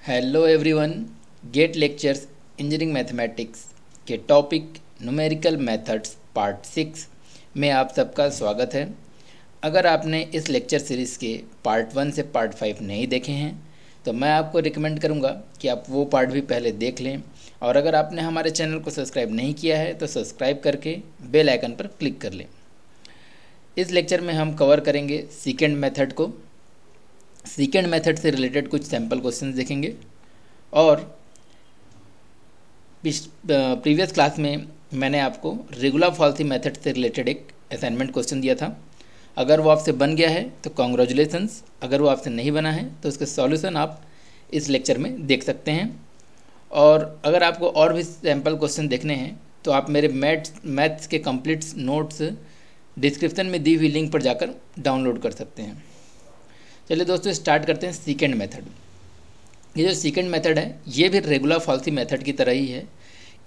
Hello everyone. GATE lectures engineering mathematics के topic numerical methods part 6 में आप सबका स्वागत है। अगर आपने इस लेक्चर सीरीज़ के पार्ट 1 से पार्ट 5 नहीं देखे हैं तो मैं आपको रिकमेंड करूंगा कि आप वो पार्ट भी पहले देख लें, और अगर आपने हमारे चैनल को सब्सक्राइब नहीं किया है तो सब्सक्राइब करके बेल आइकन पर क्लिक कर लें। इस लेक्चर में हम कवर करेंगे सेकेंड मेथड को। सेकेंड मेथड से रिलेटेड कुछ सैम्पल क्वेश्चंस देखेंगे, और प्रीवियस क्लास में मैंने आपको रेगुलर फॉल्सी मेथड से रिलेटेड एक असाइनमेंट क्वेश्चन दिया था। अगर वो आपसे बन गया है तो कॉन्ग्रेचुलेसन्स, अगर वो आपसे नहीं बना है तो उसके सॉल्यूशन आप इस लेक्चर में देख सकते हैं। और अगर आपको और भी सैम्पल क्वेश्चन देखने हैं तो आप मेरे मैथ्स के कंप्लीट नोट्स डिस्क्रिप्शन में दी हुई लिंक पर जाकर डाउनलोड कर सकते हैं। चलिए दोस्तों, स्टार्ट करते हैं सेकेंड मेथड। ये जो सेकेंड मेथड है ये भी रेगुलर फॉल्सी मेथड की तरह ही है।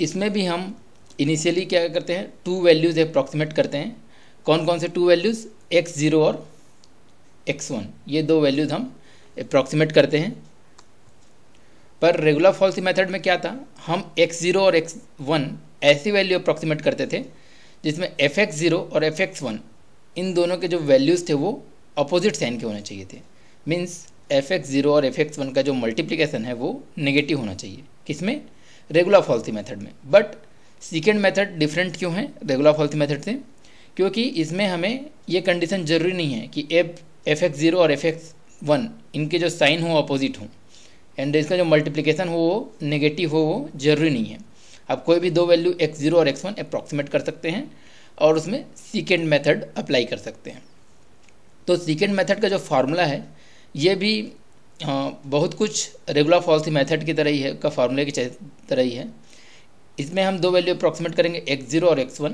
इसमें भी हम इनिशियली क्या करते हैं, टू वैल्यूज़ अप्रॉक्सीमेट करते हैं। कौन कौन से टू वैल्यूज़? x0 और x1, ये दो वैल्यूज़ हम अप्रॉक्सीमेट करते हैं। पर रेगुलर फॉल्सी मेथड में क्या था, हम x0 और x1 ऐसी वैल्यू अप्रॉक्सीमेट करते थे जिसमें fx0 और fx1 इन दोनों के जो वैल्यूज़ थे वो अपोजिट साइन के होने चाहिए थे। मीन्स fx0 और fx1 का जो मल्टीप्लिकेशन है वो नेगेटिव होना चाहिए। किसमें? रेगुलर फॉल्सी मेथड में। बट सेकेंड मेथड डिफरेंट क्यों है रेगुलर फॉल्सी मेथड से? क्योंकि इसमें हमें ये कंडीशन ज़रूरी नहीं है कि fx0 और fx1 इनके जो साइन हो अपोजिट हो, एंड इसका जो मल्टीप्लिकेशन हो वो नेगेटिव हो, वो ज़रूरी नहीं है। आप कोई भी दो वैल्यू x0 और x1 अप्रॉक्सीमेट कर सकते हैं और उसमें सेकेंड मेथड अप्लाई कर सकते हैं। तो सेकेंड मेथड का जो फार्मूला है ये भी बहुत कुछ रेगुलर फॉल्सी मेथड की तरह ही है, का फार्मूले की तरह ही है। इसमें हम दो वैल्यू अप्रॉक्सीमेट करेंगे x0 और x1,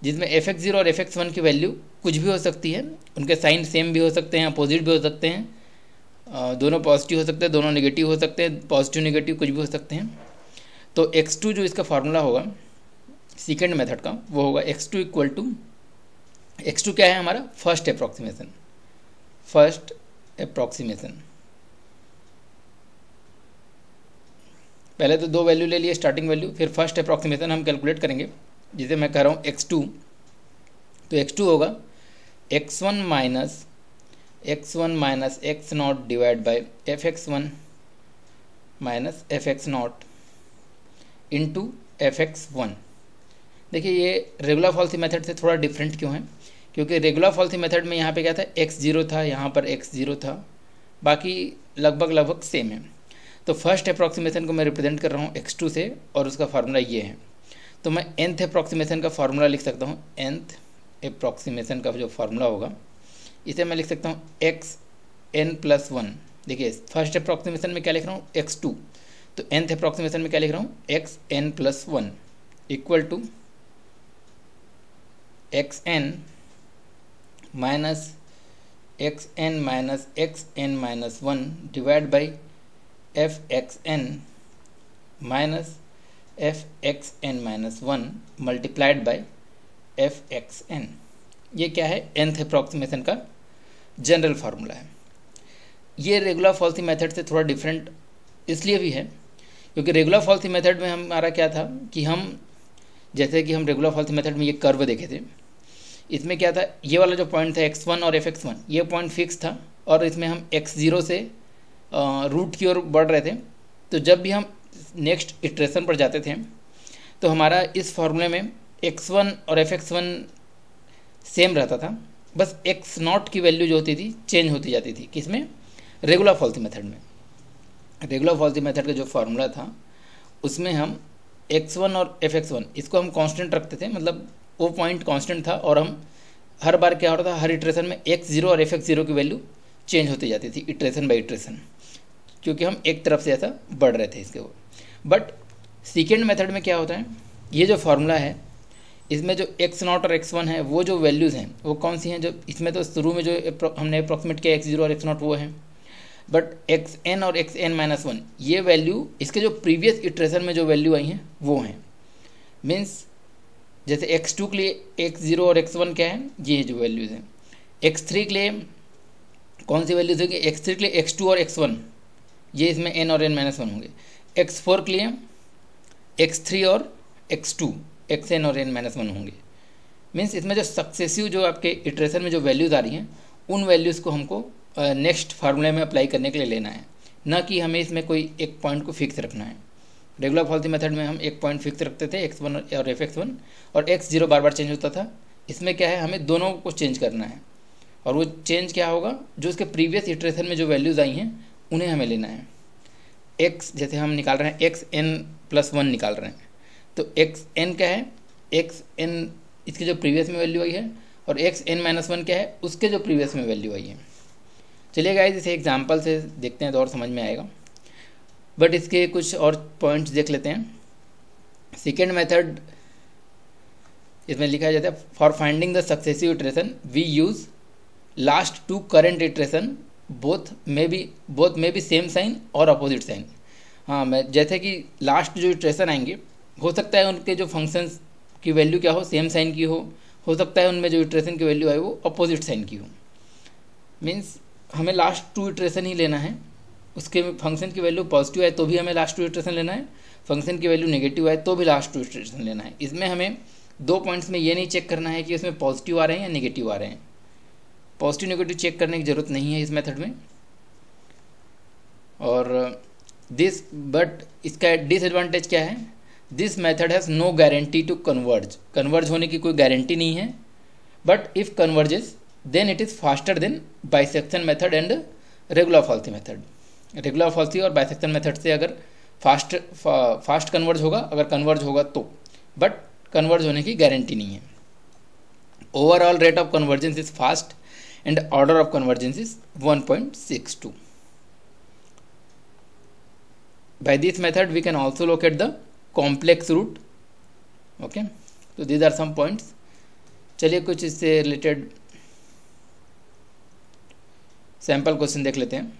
जिसमें fx0 और fx1 की वैल्यू कुछ भी हो सकती है। उनके साइन सेम भी हो सकते हैं, अपोजिट भी हो सकते हैं, दोनों पॉजिटिव हो सकते हैं, दोनों नेगेटिव हो सकते हैं, पॉजिटिव नेगेटिव कुछ भी हो सकते हैं। तो x2 जो इसका फार्मूला होगा सेकेंड मेथड का, वो होगा x2 इक्वल टू, x2 क्या है हमारा? First approximation. पहले तो दो वैल्यू ले लिए स्टार्टिंग वैल्यू, फिर फर्स्ट अप्रॉक्सीमेशन हम कैलकुलेट करेंगे, जिसे मैं कह रहा हूँ x2। तो x2 होगा x1 minus x not divide by fx1 minus fx not into fx1। देखिए ये रेगुलर फॉल्सी मेथड से थोड़ा डिफरेंट क्यों है? क्योंकि रेगुलर फॉल्सी मेथड में यहाँ पे क्या था, x0 था, यहाँ पर x0 था, बाकी लगभग सेम है। तो फर्स्ट अप्रॉक्सीमेशन को मैं रिप्रेजेंट कर रहा हूँ x2 से, और उसका फार्मूला ये है। तो मैं nth अप्रॉक्सीमेशन का फार्मूला लिख सकता हूँ। nth अप्रॉक्सीमेशन का जो फार्मूला होगा इसे मैं लिख सकता हूँ xn+1। देखिए फर्स्ट अप्रॉक्सीमेशन में क्या लिख रहा हूँ, x2, तो nth अप्रॉक्सीमेशन में क्या लिख रहा हूँ, xn+1 equal to xn minus 1 divide by fxn minus fxn-1 multiplied by fxn। ये क्या है? nth अप्रॉक्सीमेशन का जनरल फार्मूला है। ये रेगुलर फॉल्सी मेथड से थोड़ा डिफरेंट इसलिए भी है क्योंकि रेगुलर फॉल्सी मेथड में हमारा क्या था कि हम रेगुलर फॉल्सी मेथड में ये कर्व देखे थे। इसमें क्या था, ये वाला जो पॉइंट था x1 और fx1, ये पॉइंट फिक्स था, और इसमें हम x0 से रूट की ओर बढ़ रहे थे। तो जब भी हम नेक्स्ट इटरेशन पर जाते थे तो हमारा इस फॉर्मूले में x1 और fx1 सेम रहता था, बस x0 की वैल्यू जो होती थी चेंज होती जाती थी। किसमें? रेगुलर फॉल्सी मेथड में। रेगुलर फॉल्सी मेथड का जो फार्मूला था उसमें हम x1 और fx1 इसको हम कांस्टेंट रखते थे, मतलब वो पॉइंट कांस्टेंट था, और हम हर बार क्या होता था, हर इटरेशन में x0 और fx0 की वैल्यू चेंज होती जाती थी इटरेशन बाई इटरेशन, क्योंकि हम एक तरफ से ऐसा बढ़ रहे थे इसके वो। बट सेकेंड मेथड में क्या होता है, ये जो फार्मूला है इसमें जो x0 और x1 है वो जो वैल्यूज़ हैं वो कौन सी हैं? जो इसमें तो शुरू में जो हमने अप्रॉक्सीमेट किया x0 और x0 वो है, बट xn और xn-1 ये वैल्यू इसके जो प्रीवियस इटरेशन में जो वैल्यू आई हैं वो हैं। मीन्स जैसे x2 के लिए x0 और x1 क्या है, ये जो वैल्यूज़ हैं। x3 के लिए कौन सी वैल्यूज़ होगी? x3 के लिए x2 और x1 ये इसमें n और n-1 होंगे। x4 के लिए x3 और x2 xn और n-1 होंगे। मीन्स इसमें जो सक्सेसिव जो आपके इटरेशन में जो वैल्यूज़ आ रही हैं उन वैल्यूज़ को हमको नेक्स्ट फार्मूले में अप्लाई करने के लिए लेना है, ना कि हमें इसमें कोई एक पॉइंट को फिक्स रखना है। रेगुलर फॉल्टी मेथड में हम एक पॉइंट फिक्स रखते थे x1 और fx1 और x0 बार बार चेंज होता था। इसमें क्या है, हमें दोनों को चेंज करना है और वो चेंज क्या होगा, जो उसके प्रीवियस इटरेशन में जो वैल्यूज़ आई हैं उन्हें हमें लेना है। x जैसे हम निकाल रहे हैं xn+1 निकाल रहे हैं, तो xn क्या है, xn इसकी जो प्रीवियस में वैल्यू आई है और xn-1 क्या है, उसके जो प्रीवियस में वैल्यू आई है। चलिए गाइस इसे एग्जांपल से देखते हैं तो और समझ में आएगा, बट इसके कुछ और पॉइंट्स देख लेते हैं। सेकेंड मेथड इसमें लिखा जाता है, for finding the successive iteration we use last two current iteration both में बी सेम साइन और अपोजिट साइन। हाँ, मैं जैसे कि लास्ट जो इटरेशन आएंगे हो सकता है उनके जो फंक्शंस की वैल्यू क्या हो, सेम साइन की हो सकता है उनमें जो इटरेशन की वैल्यू आए वो अपोजिट साइन की हो। मीन्स हमें लास्ट टू इटरेशन ही लेना है, उसके फंक्शन की वैल्यू पॉजिटिव आए तो भी हमें लास्ट टू इटरेशन लेना है, फंक्शन की वैल्यू नेगेटिव आए तो भी लास्ट टू इटरेशन लेना है। इसमें हमें दो पॉइंट्स में ये नहीं चेक करना है कि उसमें पॉजिटिव आ रहे हैं या नेगेटिव आ रहे हैं। पॉजिटिव नेगेटिव चेक करने की ज़रूरत नहीं है इस मेथड में। और बट इसका डिसएडवांटेज क्या है, this method has no guarantee to converge होने की कोई गारंटी नहीं है। But if converges then it is faster than bisection method and regular faulty method. Regular faulty और बाइसेक्शन मेथड से अगर फास्ट कन्वर्ज होगा, अगर कन्वर्ज होगा तो, बट कन्वर्ज होने की गारंटी नहीं है। Overall rate of convergence is fast and order of convergence is 1.62। By this method we can also locate the complex root। okay, so these are some points। चलिए कुछ इससे related sample question देख लेते हैं।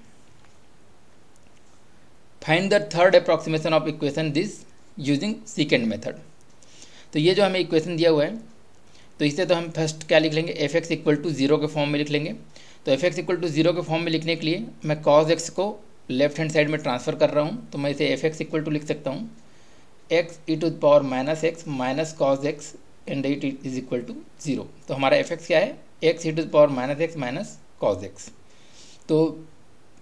Find the third approximation of equation this using second method. तो ये जो हमें इक्वेशन दिया हुआ है, तो इसे तो हम फर्स्ट क्या लिख लेंगे, fx इक्वल टू 0 के फॉर्म में लिख लेंगे। तो fx इक्वल टू 0 के फॉर्म में लिखने के लिए मैं cos x को लेफ्ट हैंड साइड में ट्रांसफ़र कर रहा हूँ, तो मैं इसे fx इक्वल टू लिख सकता हूँ x e⁻−x minus cos x and it is equal to 0। तो हमारा fx क्या है, x e⁻−x minus cos x। तो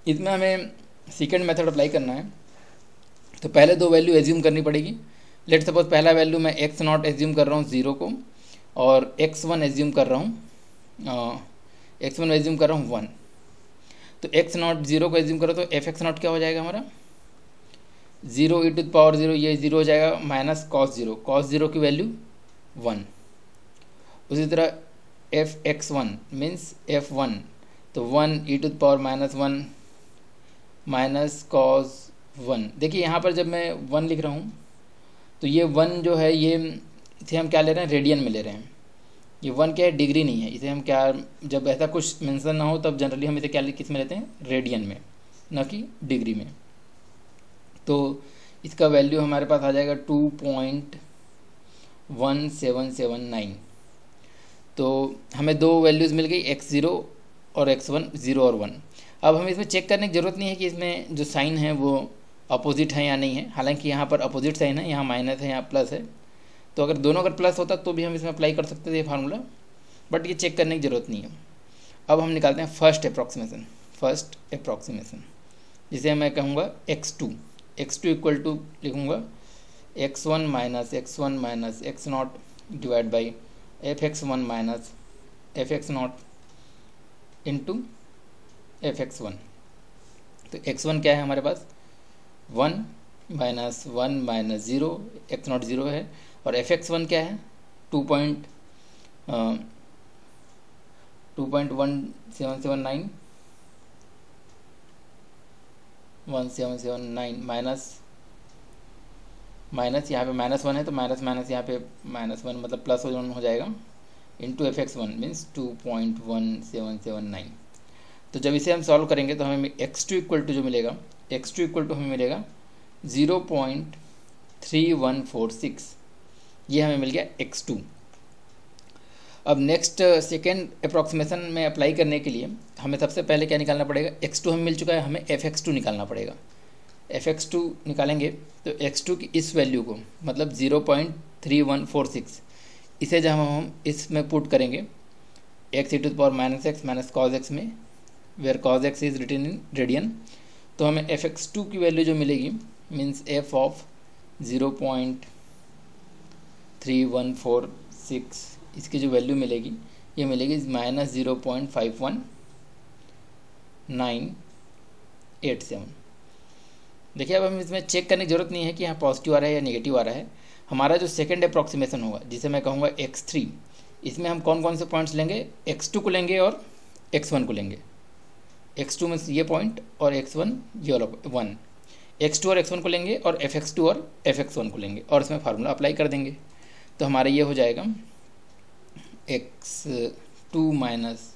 इसमें हमें सेकेंड मेथड अप्लाई करना है, तो पहले दो वैल्यू एज्यूम करनी पड़ेगी। लेट सपोज पहला वैल्यू मैं x0 एज्यूम कर रहा हूँ 0 को, और x1 एज्यूम कर रहा हूँ x1 एज्यूम कर रहा हूँ 1। तो x0 0 को एज्यूम करो तो fx0 क्या हो जाएगा हमारा, 0 e⁻0, ये 0 हो जाएगा, माइनस cos 0 की वैल्यू 1। उसी तरह fx1 मीन्स f1, तो 1 e⁻−1 माइनस cos 1। देखिए यहाँ पर जब मैं 1 लिख रहा हूँ तो ये 1 जो है ये इसे हम क्या ले रहे हैं, रेडियन में ले रहे हैं। ये 1 क्या है, डिग्री नहीं है। इसे हम क्या, जब ऐसा कुछ मेंशन ना हो तब जनरली हम इसे क्या किस में लेते हैं, रेडियन में, ना कि डिग्री में। तो इसका वैल्यू हमारे पास आ जाएगा 2.1779। तो हमें दो वैल्यूज़ मिल गई, x0 और x1, 0 और 1। अब हमें इसमें चेक करने की ज़रूरत नहीं है कि इसमें जो साइन है वो अपोजिट है या नहीं है। हालांकि यहाँ पर अपोजिट साइन है, यहाँ माइनस है, यहाँ प्लस है। तो अगर दोनों अगर प्लस होता तो भी हम इसमें अप्लाई कर सकते थे ये फार्मूला, बट ये चेक करने की ज़रूरत नहीं है। अब हम निकालते हैं फर्स्ट अप्रॉक्सीमेशन, जिसे मैं कहूँगा x2 इक्वल टू लिखूँगा x1 minus x0 divide by fx1 minus fx0 into fx1। तो x1 क्या है हमारे पास, 1 माइनस 1 माइनस 0, x0 0 है, और fx1 क्या है, 2.1779 माइनस यहाँ पे -1 है, तो माइनस यहाँ पे -1 मतलब प्लस 1 हो जाएगा, इंटू fx1 मीन्स 2.1779। तो जब इसे हम सॉल्व करेंगे तो हमें x2 इक्वल टू जो मिलेगा, x2 इक्वल टू हमें मिलेगा 0.3146। ये हमें मिल गया x2। अब नेक्स्ट सेकेंड अप्रॉक्सीमेशन में अप्लाई करने के लिए हमें सबसे पहले क्या निकालना पड़ेगा, x2 हमें मिल चुका है, हमें fx2 निकालना पड़ेगा। fx2 निकालेंगे तो x2 की इस वैल्यू को, मतलब 0.3146, इसे जब हम इसमें पुट करेंगे x e to the power minus x minus cos x में, where cos x is written in radian, तो हमें fx2 की वैल्यू जो मिलेगी मीन्स f ऑफ 0.3146, इसकी जो वैल्यू मिलेगी ये मिलेगी -0.51987। देखिए अब हम इसमें चेक करने की ज़रूरत नहीं है कि यहाँ पॉजिटिव आ रहा है या नेगेटिव आ रहा है। हमारा जो सेकंड अप्रॉक्सीमेशन होगा, जिसे मैं कहूँगा x3, इसमें हम कौन कौन से पॉइंट्स लेंगे, x2 को लेंगे और x1 को लेंगे। x2 में ये पॉइंट और x1 ये वाला 1, x2 और x1 को लेंगे और fx2 और fx1 को लेंगे और इसमें फार्मूला अप्लाई कर देंगे। तो हमारा ये हो जाएगा x2 minus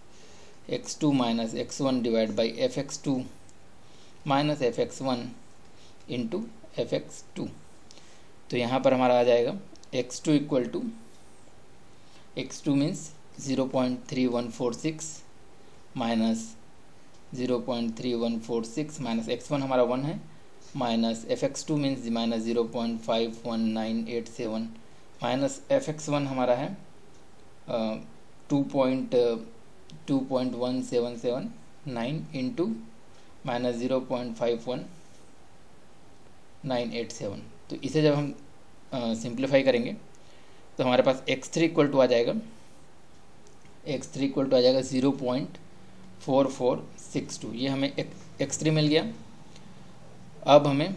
x1 divide by fx2 minus fx1 into fx2। तो यहाँ पर हमारा आ जाएगा x2 equal to, x2 means 0.3146 minus 0.3146 minus x1 हमारा 1 है, minus fx2 means minus 0.51987 minus fx1 हमारा है 2.17779 इंटू माइनस 0.51987। तो इसे जब हम सिंप्लीफाई करेंगे तो हमारे पास x3 इक्वल टू आ जाएगा, x3 इक्वल टू आ जाएगा 0.4462। ये हमें x3 मिल गया। अब हमें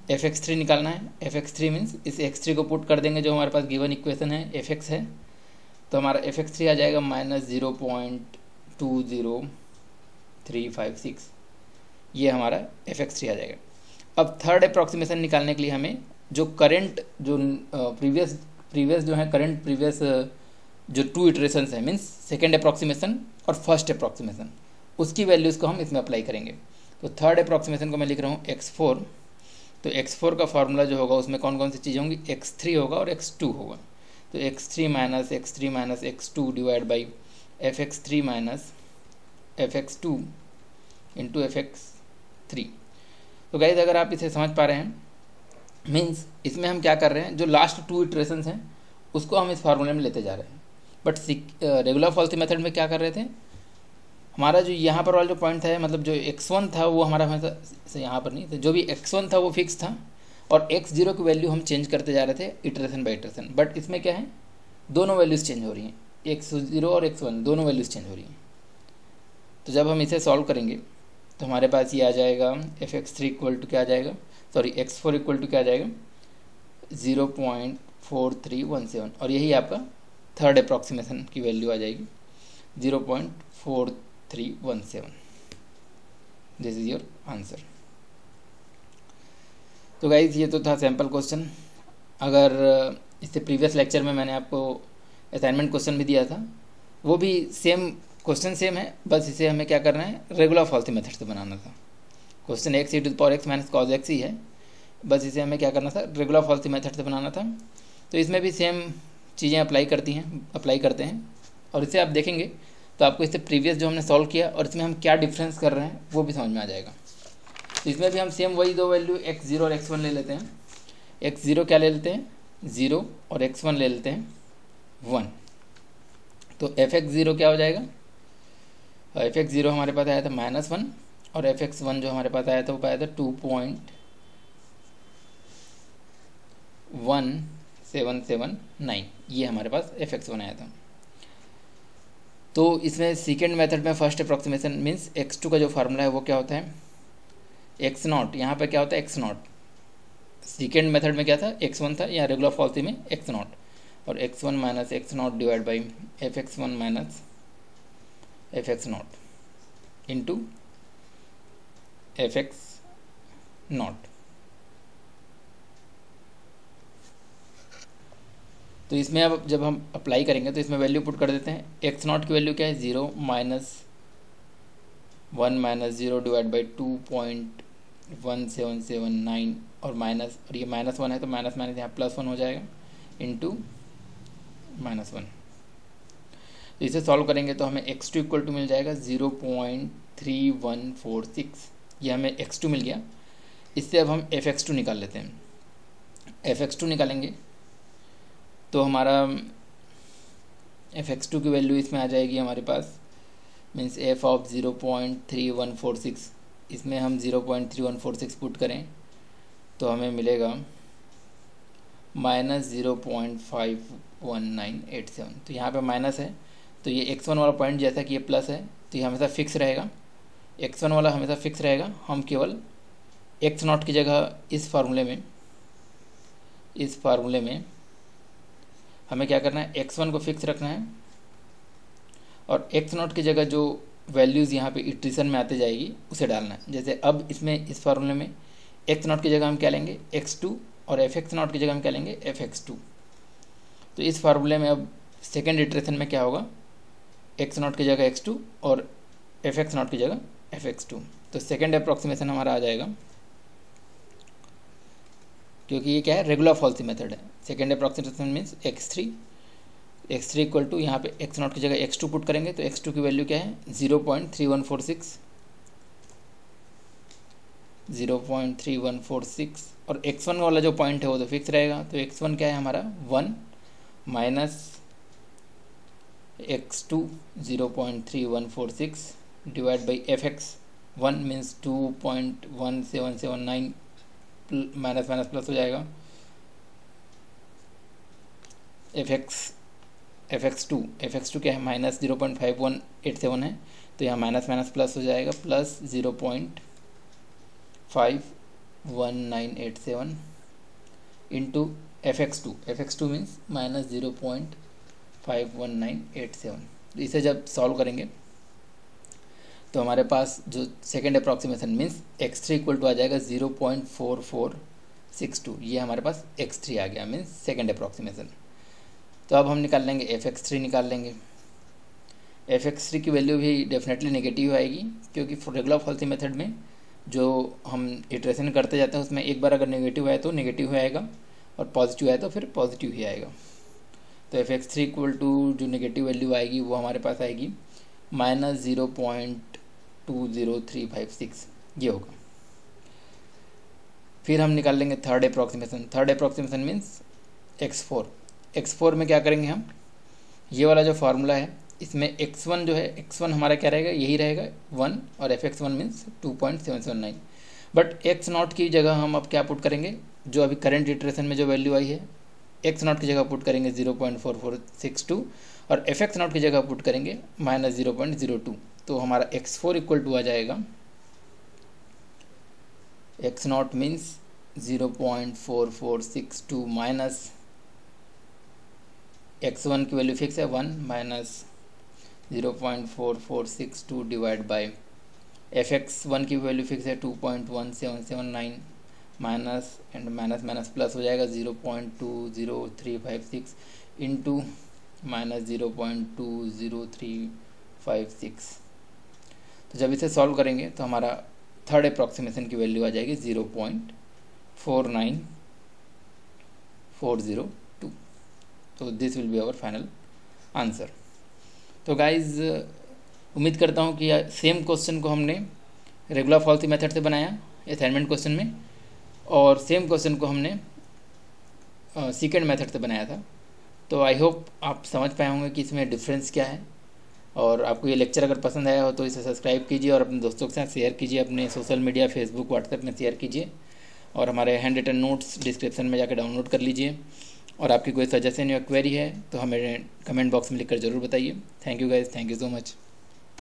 fx3 निकालना है। fx3 मीन्स इस x3 को पुट कर देंगे जो हमारे पास गिवन इक्वेशन है fx है, तो हमारा fx3 आ जाएगा -0.20356। ये हमारा fx3 आ जाएगा। अब थर्ड अप्रॉक्सीमेशन निकालने के लिए हमें जो करंट जो प्रीवियस जो है करंट प्रीवियस जो 2 इटरेशंस है, मीन्स सेकेंड अप्रॉक्सीमेशन और फर्स्ट अप्रॉक्सीमेशन, उसकी वैल्यूज़ को हम इसमें अप्लाई करेंगे। तो थर्ड अप्रॉक्सीमेशन को मैं लिख रहा हूँ x4। तो x4 का फार्मूला जो होगा उसमें कौन कौन सी चीज़ें होंगी, x3 होगा और x2 होगा। तो x3 minus x2 divide by fx3 minus fx2 into fx3। तो गाइज अगर आप इसे समझ पा रहे हैं, मीन्स इसमें हम क्या कर रहे हैं, जो लास्ट 2 इटरेशंस हैं उसको हम इस फार्मूले में लेते जा रहे हैं। बट रेगुलर फॉल्टी मेथड में क्या कर रहे थे, हमारा जो यहाँ पर वाला जो पॉइंट था, मतलब जो x1 था वो हमारा हमेशा यहाँ पर नहीं था, जो भी x1 था वो फिक्स था और x0 की वैल्यू हम चेंज करते जा रहे थे इटरेशन बाई इटरेशन। बट इसमें क्या है, दोनों वैल्यूज़ चेंज हो रही हैं, x0 और x1 दोनों वैल्यूज़ चेंज हो रही हैं। तो जब हम इसे सॉल्व करेंगे तो हमारे पास ये आ जाएगा fx3 इक्वल टू क्या आ जाएगा, सॉरी x4 इक्वल टू क्या आ जाएगा 0.4317, और यही आपका थर्ड अप्रॉक्सीमेशन की वैल्यू आ जाएगी 0.4317। This is your answer. तो गाइज ये तो था सैम्पल क्वेश्चन। अगर इससे प्रीवियस लेक्चर में मैंने आपको असाइनमेंट क्वेश्चन भी दिया था, वो भी सेम क्वेश्चन सेम है, बस इसे हमें क्या करना है, रेगुलर फॉल्टी मेथड से बनाना था। Question x e to the power x minus cos x ही है, बस इसे हमें क्या करना था, रेगुलर फॉल्टी मेथड से बनाना था। तो इसमें भी सेम चीज़ें अप्लाई करते हैं और इसे आप देखेंगे तो आपको इससे प्रीवियस जो हमने सॉल्व किया और इसमें हम क्या डिफरेंस कर रहे हैं वो भी समझ में आ जाएगा। तो इसमें भी हम सेम वही दो वैल्यू x0 और x1 ले लेते हैं। x0 क्या ले लेते हैं, 0, और x1 ले लेते हैं 1। तो fx0 क्या हो जाएगा, fx0 हमारे पास आया था -1 और fx1 जो हमारे पास आया था वो पाया था 2.1779। ये हमारे पास fx1 आया था। तो इसमें सेकेंड मेथड में फर्स्ट अप्रॉक्सीमेशन मीन्स x2 का जो फार्मूला है वो क्या होता है, x0। यहाँ पे क्या होता है x0, सेकेंड मेथड में क्या था x1 था, यहाँ रेगुलर फॉल्टी में x0, और x1 minus x0 divide by fx1 minus fx0 into fx0। तो इसमें अब जब हम अप्लाई करेंगे तो इसमें वैल्यू पुट कर देते हैं। x0 की वैल्यू क्या है, 0 माइनस 1 माइनस 0 डिवाइड बाई 2.1779 और माइनस, और ये -1 है तो माइनस माइनस यहाँ +1 हो जाएगा इंटू -1। तो इसे सॉल्व करेंगे तो हमें x2 इक्वल टू मिल जाएगा 0.3146। ये हमें x2 मिल गया। इससे अब हम fx2 निकाल लेते हैं। fx2 निकालेंगे तो हमारा fx2 की वैल्यू इसमें आ जाएगी हमारे पास, मीन्स f ऑफ 0.3146, इसमें हम 0.3146 पुट करें तो हमें मिलेगा -0.51987। तो यहाँ पे माइनस है तो ये x1 वाला पॉइंट जैसा कि ये प्लस है तो ये हमेशा फिक्स रहेगा, x1 वाला हमेशा फिक्स रहेगा। हम केवल x0 की जगह इस फार्मूले में हमें क्या करना है, x1 को फिक्स रखना है और x0 की जगह जो वैल्यूज़ यहाँ पे इटरेशन में आते जाएगी उसे डालना है। जैसे अब इसमें इस फार्मूले में x0 की जगह हम क्या लेंगे x2 और fx0 की जगह हम क्या लेंगे fx2। तो इस फार्मूले में अब सेकेंड इटरेशन में क्या होगा, x0 की जगह x2 और fx0 की जगह fx2। तो सेकेंड अप्रॉक्सीमेशन हमारा आ जाएगा, क्योंकि ये क्या है, रेगुलर फॉल्सी मेथड है। Second approximation means x3 equal to यहाँ पे x0 की जगह x2 पुट करेंगे तो x2 की वैल्यू क्या है 0.3146 और x1 वाला जो पॉइंट है वो तो फिक्स रहेगा। तो x1 क्या है हमारा 1 minus x2 0.3146 divide by fx1 means 2.1779 minus minus plus हो जाएगा। fx2 क्या है माइनस 0.5187 है तो यहाँ माइनस माइनस प्लस हो जाएगा, plus 0.51987 into fx2 means minus 0.51987। तो इसे जब सॉल्व करेंगे तो हमारे पास जो second approximation means x3 equal to आ जाएगा 0.4462। ये हमारे पास x3 आ गया मीन्स सेकेंड अप्रॉक्सीमेशन। तो अब हम निकाल लेंगे fx3 निकाल लेंगे। fx3 की वैल्यू भी डेफिनेटली नेगेटिव आएगी, क्योंकि रेगुलर फॉल्सी मेथड में जो हम इटरेशन करते जाते हैं उसमें एक बार अगर नेगेटिव आए तो नेगेटिव ही आएगा और पॉजिटिव आए तो फिर पॉजिटिव ही आएगा। तो fx3 इक्वल टू जो नेगेटिव वैल्यू आएगी वो हमारे पास आएगी माइनस 0.20356, ये होगा। फिर हम निकाल लेंगे थर्ड अप्रॉक्सीमेशन मीन्स x4 में क्या करेंगे हम, ये वाला जो फार्मूला है इसमें x1 जो है, x1 हमारा क्या रहेगा, यही रहेगा 1 और fx1 मीन्स 2.779। बट x0 की जगह हम अब क्या पुट करेंगे, जो अभी करंट इटरेशन में जो वैल्यू आई है x0 की जगह पुट करेंगे 0.4462 और fx0 की जगह पुट करेंगे माइनस 0.02। तो हमारा x4 इक्वल टू आ जाएगा, x0 मीन्स 0.4462 माइनस x1 की वैल्यू फिक्स है 1 माइनस 0.4462 डिवाइड बाय fx1 की वैल्यू फिक्स है 2.1779 minus and minus minus plus हो जाएगा 0.20356 इंटू माइनस 0.20356। तो जब इसे सॉल्व करेंगे तो हमारा थर्ड अप्रॉक्सीमेशन की वैल्यू आ जाएगी 0.49402। तो this will be our final answer. तो गाइज उम्मीद करता हूँ कि सेम क्वेश्चन को हमने रेगुलर फॉल्सी मेथड से बनाया असाइनमेंट क्वेश्चन में, और सेम क्वेश्चन को हमने सेकेंड मेथड से बनाया था। तो आई होप आप समझ पाए होंगे कि इसमें डिफरेंस क्या है। और आपको ये लेक्चर अगर पसंद आया हो तो इसे सब्सक्राइब कीजिए और अपने दोस्तों के साथ शेयर कीजिए, अपने सोशल मीडिया फेसबुक व्हाट्सएप में शेयर कीजिए, और हमारे हैंड रिटन नोट्स डिस्क्रिप्शन में जाकर डाउनलोड कर लीजिए। और आपकी कोई सजेशन या क्वेरी है तो हमें कमेंट बॉक्स में लिखकर ज़रूर बताइए। Thank you guys, thank you so much.